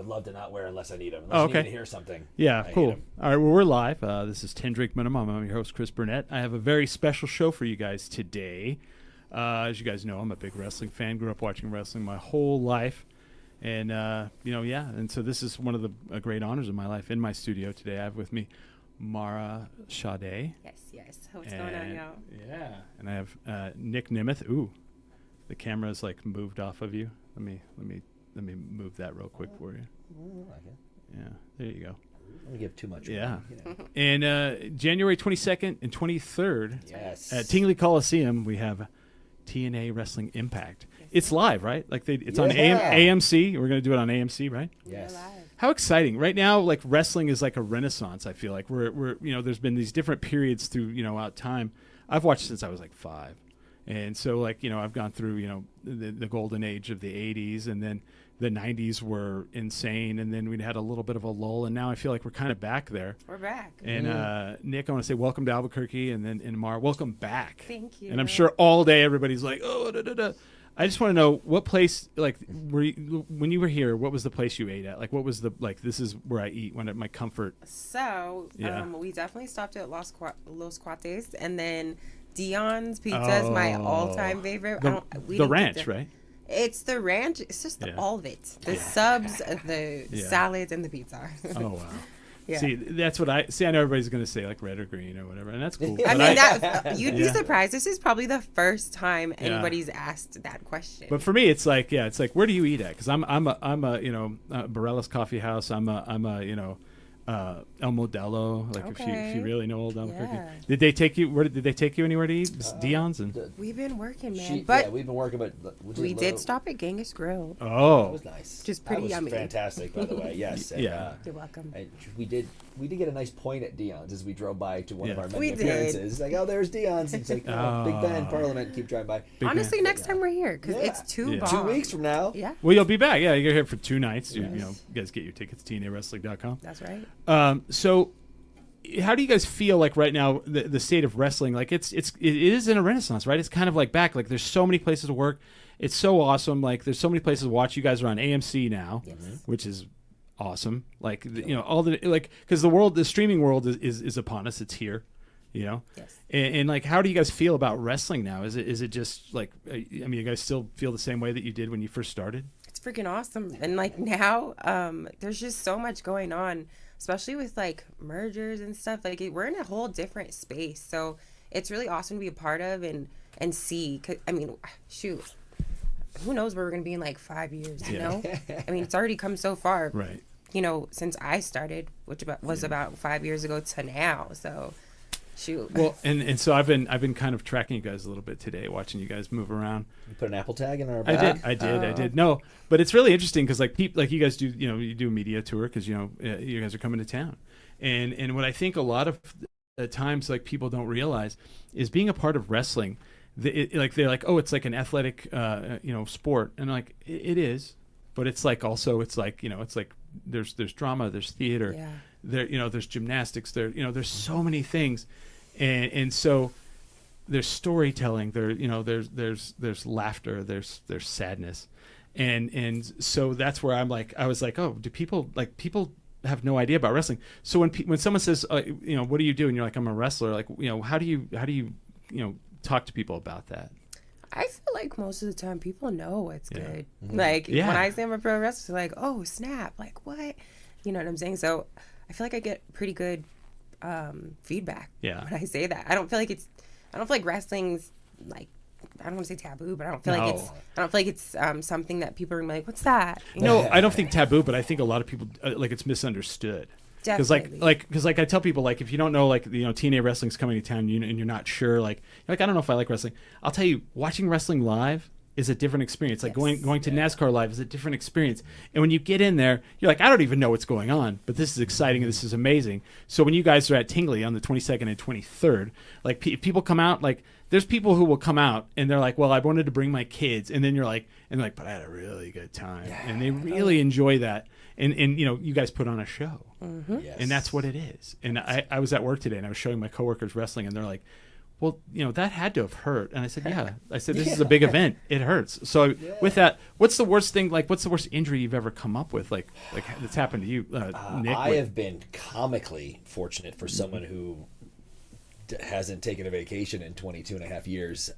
love to not wear unless I need them. Oh, Unless you okay. need to hear something. Yeah, I cool. need 'em. All right, well, we're live. This is 10 Drink Minimum. I'm your host, Chris Burnett. I have a very special show for you guys today. As you guys know, I'm a big wrestling fan. Grew up watching wrestling my whole life. And, and so this is one of the great honors of my life. In my studio today, I have with me Mara Sade. Yes. What's going on, y'all? Yeah. And I have Nick Nimeth. Ooh, the camera's like moved off of you. Let me move that real quick for you. Yeah, there you go. Don't give too much. Yeah. You know. And January 22nd and 23rd Yes. at Tingley Coliseum, we have TNA Wrestling Impact. It's live, right? Like it's on AMC. We're going to do it on AMC, right? Yes. How exciting. Right now, like wrestling is like a renaissance, I feel like. We're there's been these different periods through, out time. I've watched since I was like 5. And so like, I've gone through, the golden age of the 80s, and then the 90s were insane, and then we had a little bit of a lull, and now I feel like we're kind of back there. We're back. And Nick, I want to say welcome to Albuquerque, and then Mara, welcome back. Thank you. And I'm sure all day everybody's like, oh, da, da, da. I just want to know what place, like, when you were here, what was the place you ate at? Like, what was this is where I eat when at my comfort. So, Yeah. We definitely stopped at Los Cuates, and then Dion's Pizza is my all-time favorite. The ranch, right? It's the ranch. It's just all of it. The subs, the salads, and the pizza. Oh, wow. Yeah. See, that's what I know everybody's going to say, like red or green or whatever, and that's cool. I But mean, you'd be surprised. This is probably the first time Yeah. anybody's asked that question. But for me, it's like, where do you eat at? Because I'm a Barella's Coffee House. I'm a El Modelo. Like if you really know Old Albuquerque. Yeah. Did they take you? Where did they take you anywhere to eat? Dion's and. We've been working, man. But we've been working, but we did stop at Genghis Grill. Oh, That was nice. Just pretty that was yummy. Fantastic, by the way. Yes. And, Yeah. You're welcome. and we did get a nice point at Dion's as we drove by to one of Yeah. our many We did. appearances. Like, oh, there's Dion's. And it's like, Big Ben, Parliament, keep driving by. Big Honestly, man. next time we're here, because Yeah. it's too Yeah. bomb. 2 weeks from now. Yeah, Well, you'll be back. Yeah, you're here for 2 nights. Yes. You guys get your tickets, TNAWrestling.com. that's right. So, how do you guys feel like right now the state of wrestling? Like it is in a renaissance, right? It's kind of like back. Like there's so many places to work. It's so awesome. Like there's so many places to watch. You guys are on AMC now, which is awesome. Like all the because the streaming world is upon us. It's here, Yes. And like how do you guys feel about wrestling now? Is it just like you guys still feel the same way that you did when you first started? It's freaking awesome. And like now, there's just so much going on, especially with like mergers and stuff. Like we're in a whole different space. So it's really awesome to be a part of and see. 'Cause, I mean, shoot, who knows where we're going to be in like 5 years, you know? I mean, it's already come so far, Right. Since I started, which was about 5 years ago to now. So shoot. Well, and so I've been kind of tracking you guys a little bit today, watching you guys move around. You put an Apple tag in our I back. did. No, but it's really interesting because like you guys do, you do a media tour because you guys are coming to town, and what I think a lot of times like people don't realize is being a part of wrestling. They're like, oh, it's like an athletic, sport, and like it is, but it's like also it's like it's like there's drama, there's theater, there's gymnastics, there's so many things, and so. There's storytelling. There's laughter. There's sadness, and so that's where I was like, oh, do people have no idea about wrestling? So when someone says, what do you do, and you're like, I'm a wrestler, like, how do you talk to people about that? I feel like most of the time people know what's good. Mm-hmm. Like when I say I'm a pro wrestler, they're like, oh snap, like what? You know what I'm saying? So I feel like I get pretty good feedback when I say that. I don't feel like wrestling's like, I don't want to say taboo, but I don't feel like it's something that people are gonna be like, what's that? No, I don't think taboo, but I think a lot of people like it's misunderstood. Because like I tell people, like, if you don't know, like, TNA Wrestling's coming to town and you're not sure, like I don't know if I like wrestling. I'll tell you, watching wrestling live is a different experience. Like going to NASCAR live is a different experience. And when you get in there, you're like, I don't even know what's going on, but this is exciting and this is amazing. So when you guys are at Tingley on the 22nd and 23rd, like if people come out, like there's people who will come out and they're like, well, I wanted to bring my kids. And then you're like, but I had a really good time. Yeah. And they really enjoy that. And you guys put on a show. Mm-hmm. Yes. And that's what it is. And I was at work today and I was showing my coworkers wrestling and they're like, well, that had to have hurt. And I said, yeah. I said, this is a big event. It hurts. So with that, what's the worst thing? Like, what's the worst injury you've ever come up with? Like that's happened to you, Nick? I have been comically fortunate for someone who hasn't taken a vacation in 22 and a half years.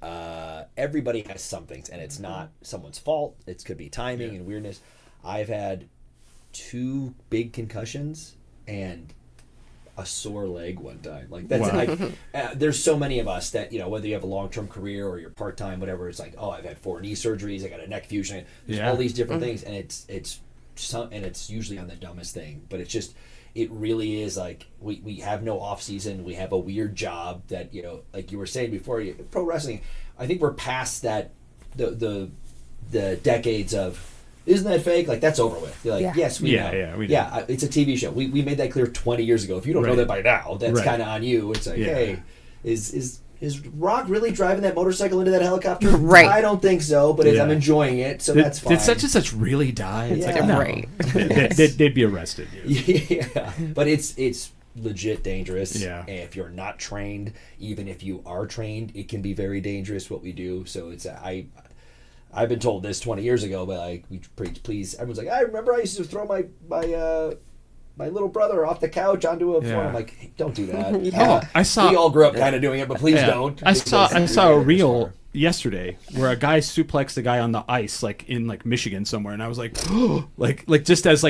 Everybody has some things, and it's not someone's fault. It could be timing and weirdness. I've had 2 big concussions and a sore leg one time. Like that's there's so many of us that whether you have a long-term career or you're part-time, whatever, it's like, I've had 4 knee surgeries, I got a neck fusion, there's all these different things, and it's usually on the dumbest thing, but it's just, it really is like we have no off season, we have a weird job that like you were saying before, pro wrestling, I think we're past that the decades of isn't that fake? Like, that's over with. You're like, yes, we know. It's a TV show. We made that clear 20 years ago. If you don't know that by now, that's kind of on you. It's like, hey, is Rock really driving that motorcycle into that helicopter? Right. I don't think so, but I'm enjoying it, so that's fine. Did such and such really die? It's like, no. Right. They'd be arrested. Yeah, but it's legit dangerous. Yeah. And if you're not trained, even if you are trained, it can be very dangerous what we do. So it's I've been told this 20 years ago, but like, we preach, please. Everyone's like, I remember I used to throw my little brother off the couch onto a floor. I'm like, hey, don't do that. We all grew up kind of doing it, but please don't. I saw a reel yesterday where a guy suplexed a guy on the ice, like in Michigan somewhere, and I was like, like just as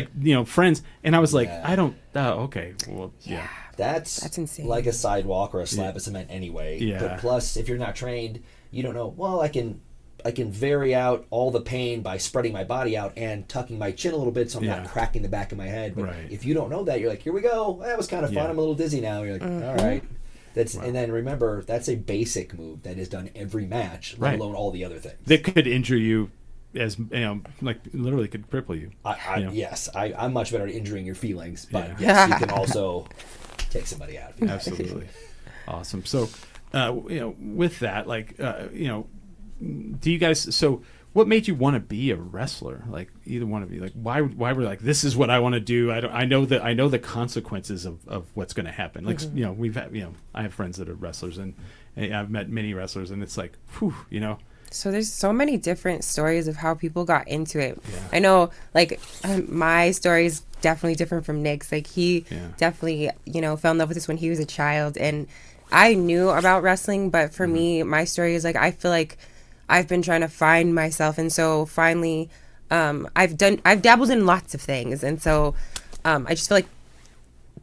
friends, and I was like, I don't. Okay, well, yeah. That's insane. Like a sidewalk or a slab of cement anyway. Yeah. But plus, if you're not trained, you don't know. Well, I can vary out all the pain by spreading my body out and tucking my chin a little bit so I'm not cracking the back of my head. But if you don't know that, you're like, here we go. That was kind of fun. I'm a little dizzy now. You're like, all right. And then remember, that's a basic move that is done every match, let alone all the other things. That could injure you as, like literally could cripple you. Yes, I'm much better at injuring your feelings, but yes, you can also take somebody out. Absolutely. Awesome. So, with that, do you guys? So, what made you want to be a wrestler? Like, either one of you. Like, why were like, this is what I want to do? I know the consequences of what's going to happen. Like, we've had, I have friends that are wrestlers, and I've met many wrestlers, and it's like, whew, So there's so many different stories of how people got into it. Yeah. I know, like, my story is definitely different from Nick's. Like, he definitely, fell in love with this when he was a child, and I knew about wrestling, but for me, my story is like, I feel like I've been trying to find myself, and so finally, I've dabbled in lots of things, and so I just feel like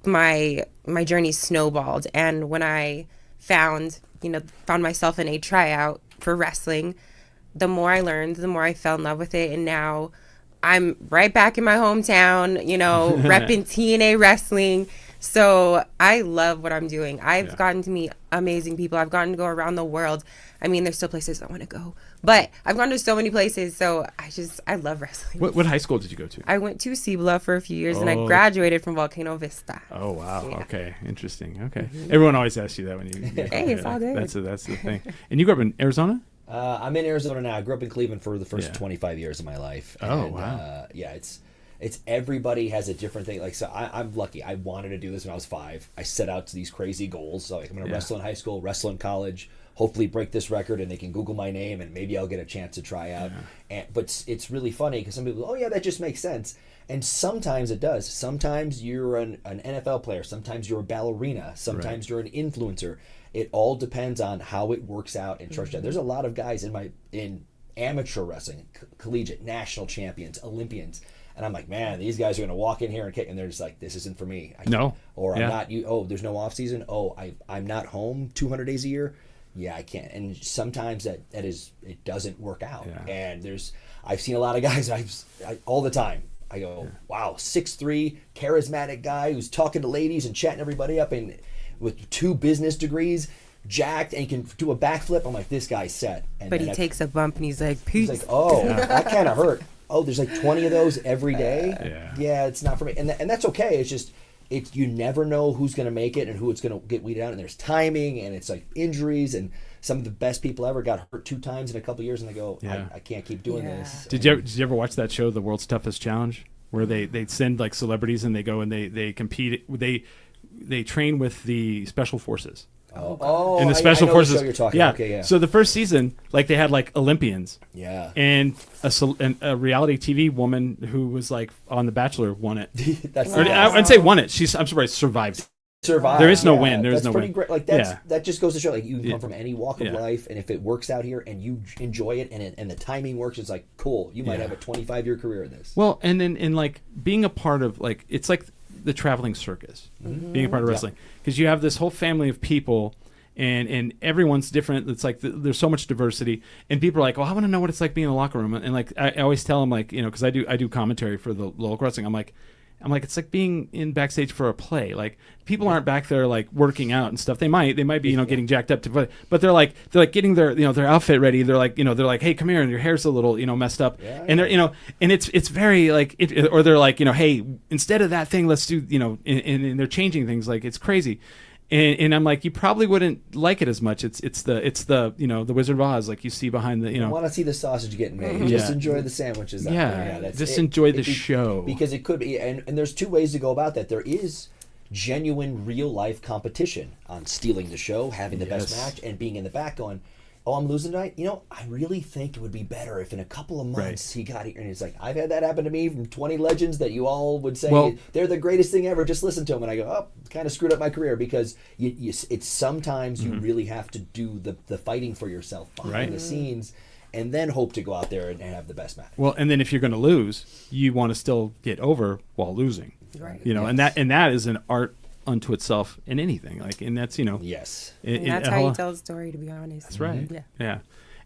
my journey snowballed, and when I found myself in a tryout for wrestling, the more I learned, the more I fell in love with it, and now I'm right back in my hometown, repping TNA Wrestling. So I love what I'm doing. I've gotten to meet amazing people. I've gotten to go around the world. I mean, there's still places I want to go, but I've gone to so many places. So I love wrestling. What high school did you go to? I went to Cibola for a few years, and I graduated from Volcano Vista. Oh, wow. Yeah. Okay. Interesting. Okay. Everyone always asks you that when you hey, it's all good. That's the thing. And you grew up in Arizona? I'm in Arizona now. I grew up in Cleveland for the first 25 years of my life. And, wow. It's everybody has a different thing. Like, so I'm lucky. I wanted to do this when I was 5. I set out to these crazy goals. So like, I'm going to wrestle in high school, wrestle in college, hopefully break this record, and they can Google my name, and maybe I'll get a chance to try out. But it's really funny because some people, oh yeah, that just makes sense. And sometimes it does. Sometimes you're an NFL player. Sometimes you're a ballerina. Sometimes you're an influencer. It all depends on how it works out in church. There's a lot of guys in amateur wrestling, collegiate, national champions, Olympians. And I'm like, man, these guys are going to walk in here and they're just like, this isn't for me. I'm not. There's no off season. I'm not home 200 days a year. Yeah, I can't. And sometimes it doesn't work out. Yeah. And I've seen a lot of guys all the time. I go, wow, 6'3", charismatic guy who's talking to ladies and chatting everybody up, and with 2 business degrees, jacked, and he can do a backflip. I'm like, this guy's set. But he takes a bump and he's like, peace. He's like, oh, that kind of hurt. Oh, there's like 20 of those every day. Yeah, it's not for me. And that's okay. It's just, you never know who's going to make it and who it's going to get weeded out. And there's timing, and it's like injuries, and some of the best people ever got hurt 2 times in a couple of years, and they go, I can't keep doing this. Did you ever watch that show, The World's Toughest Challenge, where they send like celebrities and they go and they compete, they train with the special forces, Oh, in the I special know forces. What show you're talking. Yeah. Okay, yeah. So the first season, like they had like Olympians. Yeah. And a reality TV woman who was like on The Bachelor won it. That's Or, I'd say won it. I'm sorry, survived. survive. There is no Yeah, win. There is that's no pretty win. great. Like that just goes to show like you can come from any walk of Yeah. life, and if it works out here and you enjoy it and the timing works, it's like cool. You might Yeah. have a 25-year career in this. Well, and then in like being a part of like it's like the traveling circus, being a part of wrestling, because you have this whole family of people. And everyone's different. It's like there's so much diversity, and people are like, "Oh, I want to know what it's like being in the locker room." And like I always tell them, like because I do commentary for the local wrestling. I'm like it's like being in backstage for a play. Like people aren't back there like working out and stuff. They might be getting jacked up to play, but they're like getting their their outfit ready. They're like they're like, "Hey, come here," and your hair's a little messed up, and they're and it's very like or they're like "Hey, instead of that thing, let's do and they're changing things like it's crazy. And I'm like, you probably wouldn't like it as much. It's the the Wizard of Oz, like you see behind the I want to see the sausage getting made. Just enjoy the sandwiches. Out there. That's just it. enjoy the show because it could be. And there's two ways to go about that. There is genuine, real life competition on stealing the show, having the best match, and being in the back going, "Oh, I'm losing tonight. I really think it would be better if in a couple of months he got here." And it's like, I've had that happen to me from 20 legends that you all would say they're the greatest thing ever. Just listen to them. And I go, oh, kind of screwed up my career because it's sometimes you really have to do the fighting for yourself behind the scenes and then hope to go out there and have the best match. Well, and then if you're going to lose, you want to still get over while losing. Right. And that is an art unto itself in anything, and that's yes, and that's how you tell the story, to be honest. That's right. Yeah.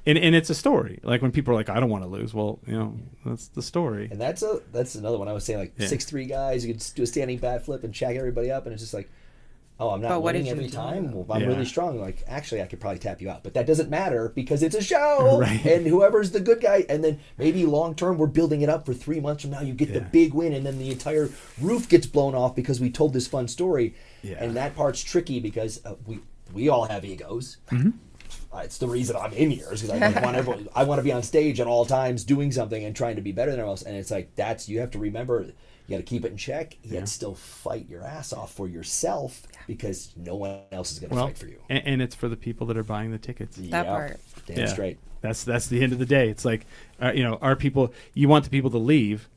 And it's a story. Like when people are like, I don't want to lose. Well, that's the story. And that's another one I was saying, like 6'3" guys, you could do a standing bat flip and check everybody up, and it's just like, oh, I'm not winning every time. Well, I'm really strong. Like, actually, I could probably tap you out, but that doesn't matter because it's a show, right. And whoever's the good guy, and then maybe long term we're building it up for 3 months from now. You get the big win, and then the entire roof gets blown off because we told this fun story, and that part's tricky because we all have egos. Mm-hmm. It's the reason I'm in here is because I want to be on stage at all times doing something and trying to be better than everyone else. And it's like you have to remember. You got to keep it in check, yet still fight your ass off for yourself because no one else is going to fight for you. And it's for the people that are buying the tickets. That part. Damn straight. That's the end of the day. It's like, our people. You want the people to leave,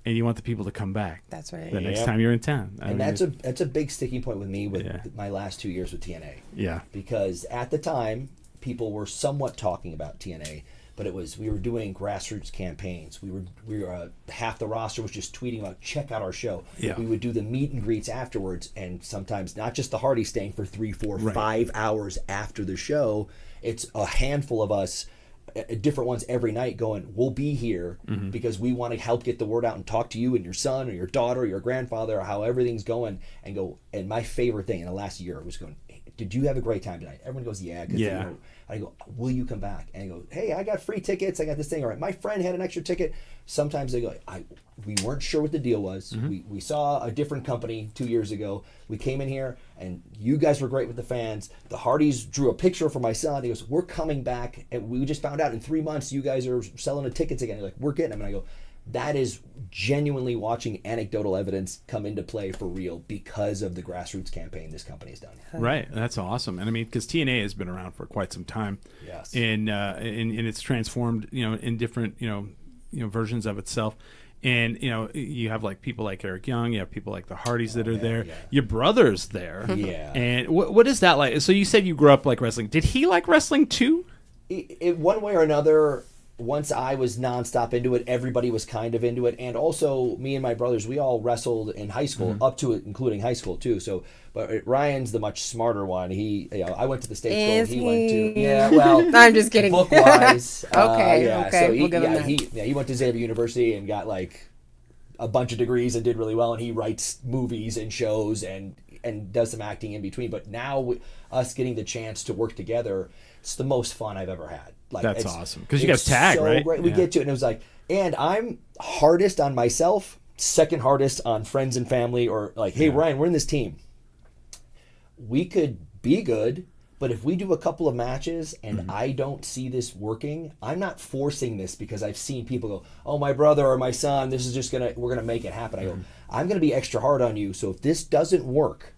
and you want the people to come back. That's right. The next time you're in town. And that's a big sticking point with me with my last 2 years with TNA. Yeah. Because at the time, people were somewhat talking about TNA. But we were doing grassroots campaigns. We were half the roster was just tweeting about check out our show. Yeah. We would do the meet and greets afterwards, and sometimes not just the Hardys staying for 3, 4, 5 hours after the show. It's a handful of us, different ones every night, going, we'll be here because we want to help get the word out and talk to you and your son or your daughter or your grandfather or how everything's going, and go. And my favorite thing in the last year was going, hey, did you have a great time tonight? Everyone goes, yeah. I go, will you come back? And I go, hey, I got free tickets. I got this thing. All right, my friend had an extra ticket. Sometimes they go, we weren't sure what the deal was. Mm-hmm. We saw a different company 2 years ago. We came in here, and you guys were great with the fans. The Hardys drew a picture for my son. He goes, we're coming back, and we just found out in 3 months you guys are selling the tickets again. Like, we're getting them. And I go, that is genuinely watching anecdotal evidence come into play for real because of the grassroots campaign this company's done. Right, that's awesome. And I mean, because TNA has been around for quite some time, yes, and it's transformed, in different, versions of itself. And you have like people like Eric Young, you have people like the Hardys that are there. Yeah. Your brother's there. Yeah. And what is that like? So you said you grew up like wrestling. Did he like wrestling too? One way or another. Once I was nonstop into it, everybody was kind of into it, and also me and my brothers, we all wrestled in high school, up to it, including high school too. So, but Ryan's the much smarter one. I went to the state school. He went to I'm just kidding. Book wise, okay. So we'll give him that. he went to Xavier University and got like a bunch of degrees and did really well. And he writes movies and shows and does some acting in between. But now us getting the chance to work together, it's the most fun I've ever had. Like, that's awesome because you guys tag, right? Great. We get to it, and it was like, and I'm hardest on myself, second hardest on friends and family, or like, hey, Ryan, we're in this team. We could be good, but if we do a couple of matches and I don't see this working, I'm not forcing this because I've seen people go, oh, my brother or my son, we're gonna make it happen. I go, I'm gonna be extra hard on you. So if this doesn't work,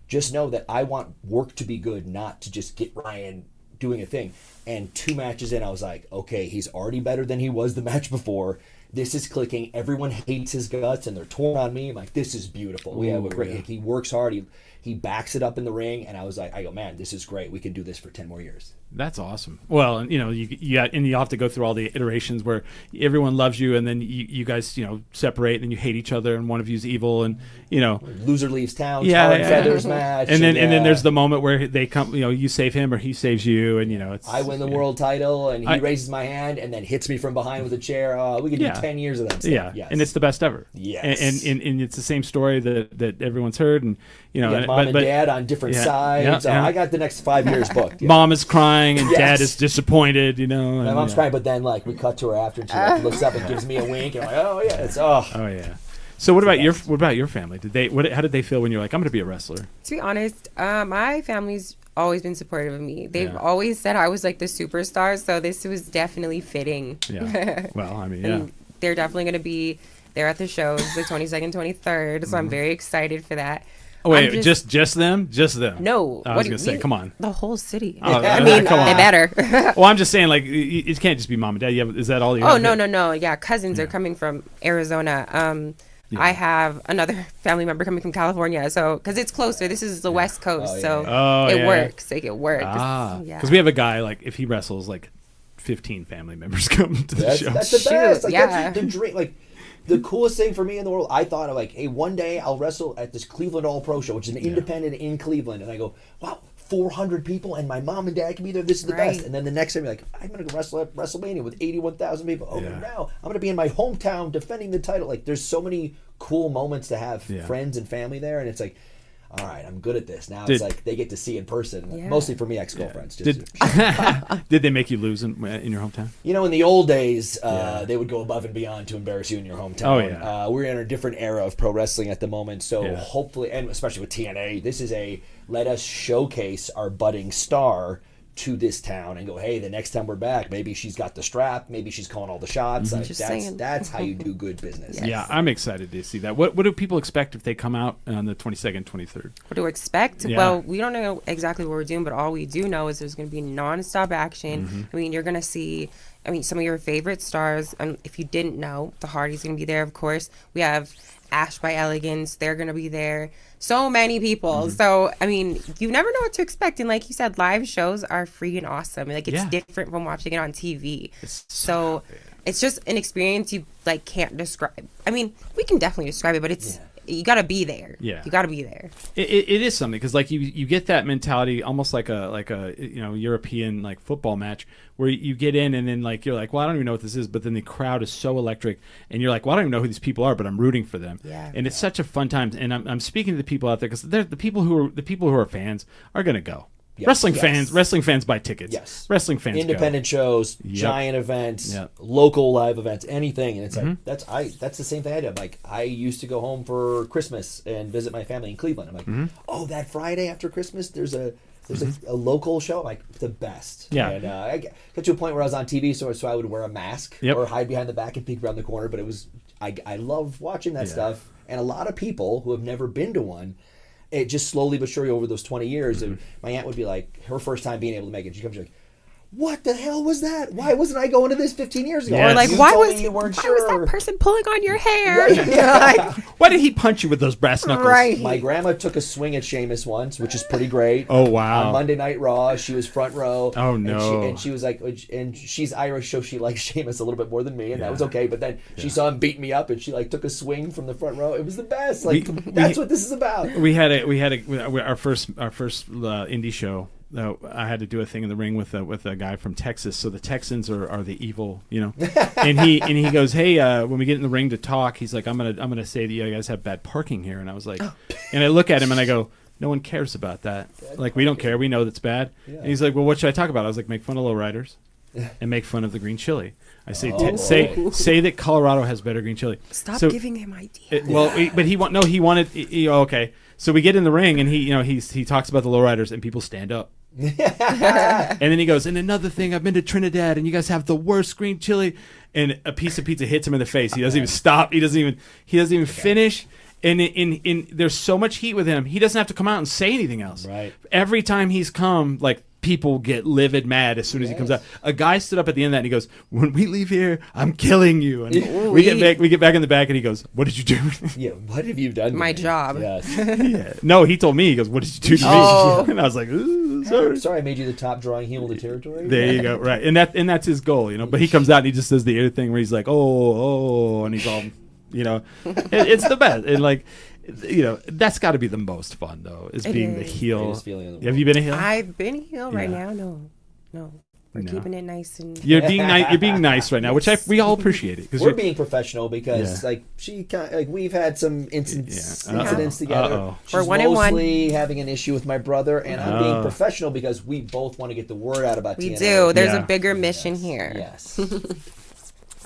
just know that I want work to be good, not to just get Ryan doing a thing. And 2 matches in, I was like, okay, he's already better than he was the match before. This is clicking. Everyone hates his guts, and they're torn on me. I'm like, this is beautiful. We have a great. He works hard. He backs it up in the ring, and I go, man, this is great. We can do this for 10 more years. That's awesome. Well, and you have to go through all the iterations where everyone loves you, and then you guys separate, and you hate each other, and one of you's evil, and loser leaves town. Tar and feathers match, and then there's the moment where they come, you save him or he saves you, and it's. I win the world title, and he raises my hand, and then hits me from behind with a chair. We could do 10 years of that stuff. Yeah, yes. And it's the best ever. Yes, and it's the same story that everyone's heard, and mom and dad on different sides. I got the next 5 years booked. Mom is crying and dad is disappointed. My mom's crying, but then we cut to her after, and she looks up and gives me a wink, and I'm like, oh yeah, oh yeah. So what about your family? How did they feel when you're like, I'm going to be a wrestler? To be honest, my family's always been supportive of me. They've always said I was like the superstar, so this was definitely fitting. Yeah. Well, I mean, yeah. They're definitely going to be there at the shows the 22nd, 23rd, so I'm very excited for that. Oh, wait, just them? Just them? No. I was going to say, come on. The whole city. Oh, I mean, come on. they better. Well, I'm just saying, it can't just be mom and dad. Is that all you have? No. Yeah, cousins are coming from Arizona. I have another family member coming from California, so because it's closer. This is the West Coast, so it works. It works. Because we have a guy, if he wrestles, 15 family members come to the show. That's the best. That's the dream. The coolest thing for me in the world, I thought of hey, one day I'll wrestle at this Cleveland All Pro show, which is an independent in Cleveland, and I go, wow, 400 people, and my mom and dad can be there. This is the best. And then the next time you're like, I'm going to go wrestle at WrestleMania with 81,000 people. Oh, now I'm going to be in my hometown defending the title. There's so many cool moments to have friends and family there, and it's like, all right, I'm good at this. Now it's they get to see in person. Mostly for me, ex-girlfriends. Did they make you lose in your hometown? In the old days, they would go above and beyond to embarrass you in your hometown. Oh, yeah. We're in a different era of pro wrestling at the moment, so hopefully, and especially with TNA, this is let us showcase our budding star to this town and go, hey, the next time we're back, maybe she's got the strap, maybe she's calling all the shots. That's how you do good business. Yes. Yeah, I'm excited to see that. What do people expect if they come out on the 22nd, 23rd? What to expect? Yeah. Well, we don't know exactly what we're doing, but all we do know is there's going to be nonstop action. I mean, you're going to see some of your favorite stars. If you didn't know, the Hardys going to be there, of course. We have Ash by Elegance. They're going to be there. So many people. So, you never know what to expect. And like you said, live shows are freaking awesome. It's different from watching it on TV. So it's just an experience you can't describe. We can definitely describe it, but it's you got to be there. Yeah. You got to be there. It is something because you get that mentality almost like a European football match where you get in and then you're like, well, I don't even know what this is, but then the crowd is so electric and you're like, well, I don't even know who these people are, but I'm rooting for them. Yeah. And it's such a fun time. And I'm speaking to the people out there because the people who are fans are going to go. Yes, wrestling fans buy tickets. Yes. Wrestling fans independent shows, giant events, local live events, anything. And it's that's the same thing I did. I used to go home for Christmas and visit my family in Cleveland. I'm like, oh, that Friday after Christmas, there's a local show. I'm the best. Yeah. And I got to a point where I was on TV, so I would wear a mask or hide behind the back and peek around the corner. But I love watching that stuff. And a lot of people who have never been to one, it just slowly but surely over those 20 years, and my aunt would be like, her first time being able to make it, she comes, she's like, what the hell was that? Why wasn't I going to this 15 years ago? Yes. Or why was that person pulling on your hair? Right. Why did he punch you with those brass knuckles? Right. My grandma took a swing at Sheamus once, which is pretty great. Oh, wow. On Monday Night Raw, she was front row. Oh, no. And she was like, and she's Irish, so she likes Sheamus a little bit more than me, and that was okay. But then she saw him beat me up, and she took a swing from the front row. It was the best. That's what this is about. We had our first indie show. I had to do a thing in the ring with a guy from Texas. So the Texans are the evil, And he goes, hey, when we get in the ring to talk, he's like, I'm gonna say that you guys have bad parking here. And I was like, and I look at him and I go, no one cares about that. We don't care. We know that's bad. Yeah. And he's like, well, what should I talk about? I was like, make fun of lowriders and make fun of the green chili. I say, say that Colorado has better green chili. Stop giving him ideas. But he wanted. Okay. So we get in the ring and he talks about the lowriders and people stand up. And then he goes, and another thing, I've been to Trinidad and you guys have the worst green chili, and a piece of pizza hits him in the face. He doesn't even stop. He doesn't even finish. in there's so much heat with him. He doesn't have to come out and say anything else. Right. Every time he's come, like, people get livid mad as soon as he comes out. A guy stood up at the end of that and he goes, "When we leave here, I'm killing you." And we get back in the back and he goes, "What did you do?" Yeah, what have you done to My me? job. Yes. Yeah. No, he told me. He goes, "What did you do to Oh. me?" And I was like, "Ooh, sorry." Sorry, I made you the top drawing heel in the territory. There you go. Right. And that's his goal, you know. But he comes out and he just does the ear thing where he's like, "Oh," and he's all, you know, it's the best. And like, you know, that's got to be the most fun though, is being the heel. Greatest feeling in the Have you been a heel? I've been heel right Yeah. now. No. We're No. keeping it nice and. You're being nice. You're being nice right now, which we all appreciate it because We're being professional because Yeah. like like we've had some incidents together. Uh-oh. She's We're 1-1. mostly having an issue with my brother, and I'm being Oh. professional because we both want to get the word out about We TNA. do. There's Yeah. a bigger mission here. Yes.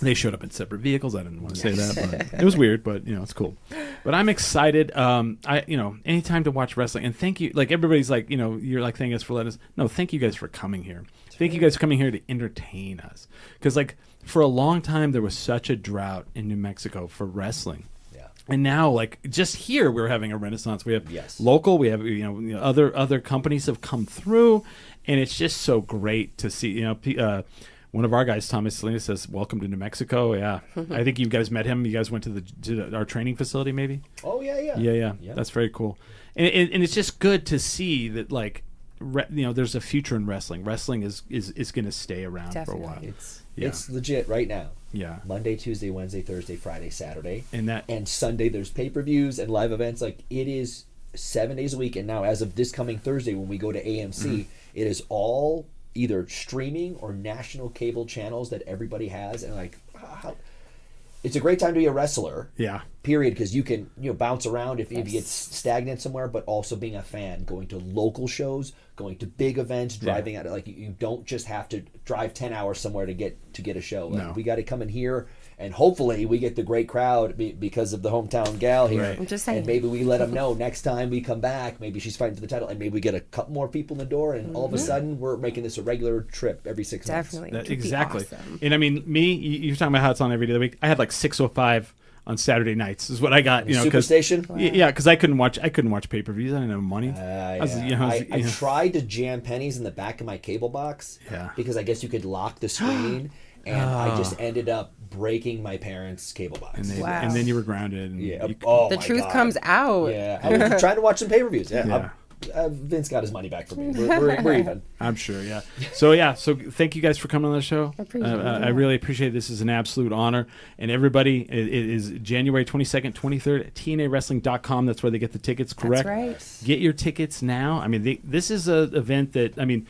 They showed up in separate vehicles. I didn't want to say that, but it was weird, but you know, it's cool. But I'm excited. Anytime to watch wrestling, and thank you. Like everybody's like, you know, you're like thanking us for letting us. No, thank you guys for coming here. Thank you guys for coming here to entertain us. Because like for a long time there was such a drought in New Mexico for wrestling. Yeah. And now, like just here, we're having a renaissance. We have Yes. local. We have other companies have come through, and it's just so great to see. You know, one of our guys, Thomas Salinas, says, "Welcome to New Mexico." Yeah, I think you guys met him. You guys went to our training facility, maybe. Oh yeah. Yeah. Yeah. That's very cool, and it's just good to see that like. There's a future in wrestling. Wrestling is going to stay around Definitely. for a while. It's legit right now. Yeah. Monday, Tuesday, Wednesday, Thursday, Friday, Saturday, And Sunday. There's pay-per-views and live events. Like it is 7 days a week. And now, as of this coming Thursday, when we go to AMC, it is all either streaming or national cable channels that everybody has. And like, it's a great time to be a wrestler. Yeah. Period, because you can bounce around if you get stagnant somewhere, but also being a fan, going to local shows, going to big events, driving out. Like you don't just have to drive 10 hours somewhere to get a show. Like, No. we got to come in here, and hopefully we get the great crowd because of the hometown gal here. Right. I'm just saying. And maybe we let them know next time we come back, maybe she's fighting for the title, and maybe we get a couple more people in the door, and all of a sudden we're making this a regular trip every 6 months. Definitely. It'd be Exactly. awesome. And I mean, you're talking about how it's on every day of the week. I had like 6:05 on Saturday nights is what I got. Superstation. Yeah, because I couldn't watch pay-per-views. I didn't have money. I tried to jam pennies in the back of my cable box because I guess you could lock the screen, and I just ended up breaking my parents' cable box. And then you were grounded. And Yeah. you- Oh The my truth God. comes out. Yeah. I was trying to watch some pay-per-views. Yeah. Yeah. Vince got his money back from me. We're even. I'm sure, yeah. So thank you guys for coming on the show. I really appreciate it. This is an absolute honor. And everybody, it is January 22nd, 23rd at TNAWrestling.com. That's where they get the tickets, correct? That's right. Get your tickets now. I mean, this is an event that, I mean,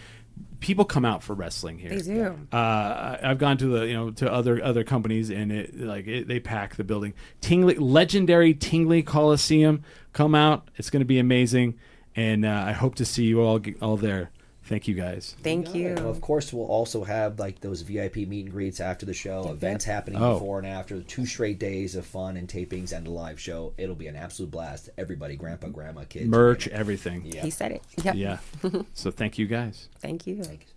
people come out for wrestling here. They do. I've gone to to other companies, and they pack the building. Legendary Tingley Coliseum. Come out. It's going to be amazing. And I hope to see you all there. Thank you guys. Thank you. And of course, we'll also have like those VIP meet and greets after the show, events happening before and after, 2 straight days of fun and tapings and a live show. It'll be an absolute blast. Everybody, grandpa, grandma, kids. Merch, everything. Yeah. He said it. Yep. Yeah. So thank you guys. Thank you. Thank you.